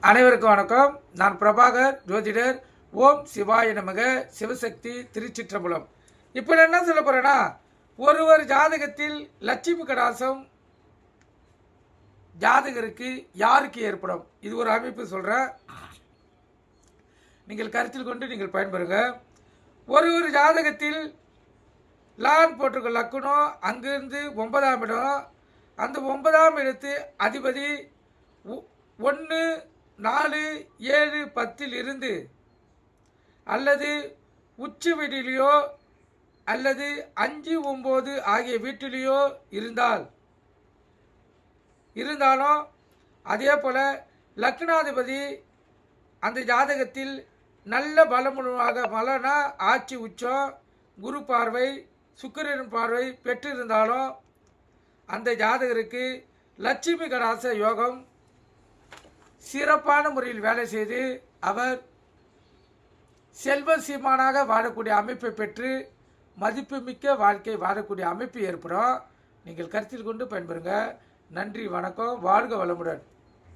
அனைவருக்கும் வணக்கம். நான் பிரபாகர் ஜோதிடர். ஓம் சிவாய நமக. சிவசக்தி திருச்சிற்றம்பலம். இப்போ நான் என்ன சொல்ல போகிறேன்னா, ஒருவர் ஜாதகத்தில் லட்சுமி கடாசம் ஜாதகருக்கு யாருக்கு ஏற்படும், இது ஒரு அமைப்பு சொல்கிறேன். நீங்கள் கருத்தில் கொண்டு நீங்கள் பயன்பெறுங்க. ஒரு ஜாதகத்தில் லான் போட்டிருக்க லக்குனம், அங்கிருந்து 9ஆம் இடம், அந்த 9ஆம் இடத்து அதிபதி 1, 4, 7, 10 இருந்து அல்லது உச்சி வீட்டிலேயோ அல்லது 5, 9 ஆகிய வீட்டிலேயோ இருந்தாலும் அதே போல் லக்னாதிபதி அந்த ஜாதகத்தில் நல்ல பலமுழுவாக பலனா ஆட்சி உச்சம் குரு பார்வை சுக்கிரன் பார்வை பெற்றிருந்தாலும் அந்த ஜாதகருக்கு லட்சுமி கடாச யோகம் சிறப்பான முறையில் வேலை செய்து அவர் செல்வ சீமானாக வாழக்கூடிய அமைப்பை பெற்று மதிப்புமிக்க வாழ்க்கை வாழக்கூடிய அமைப்பு ஏற்படும். நீங்கள் கருத்தில் கொண்டு பயன்பெறுங்க. நன்றி, வணக்கம், வாழ்க வளமுடன்.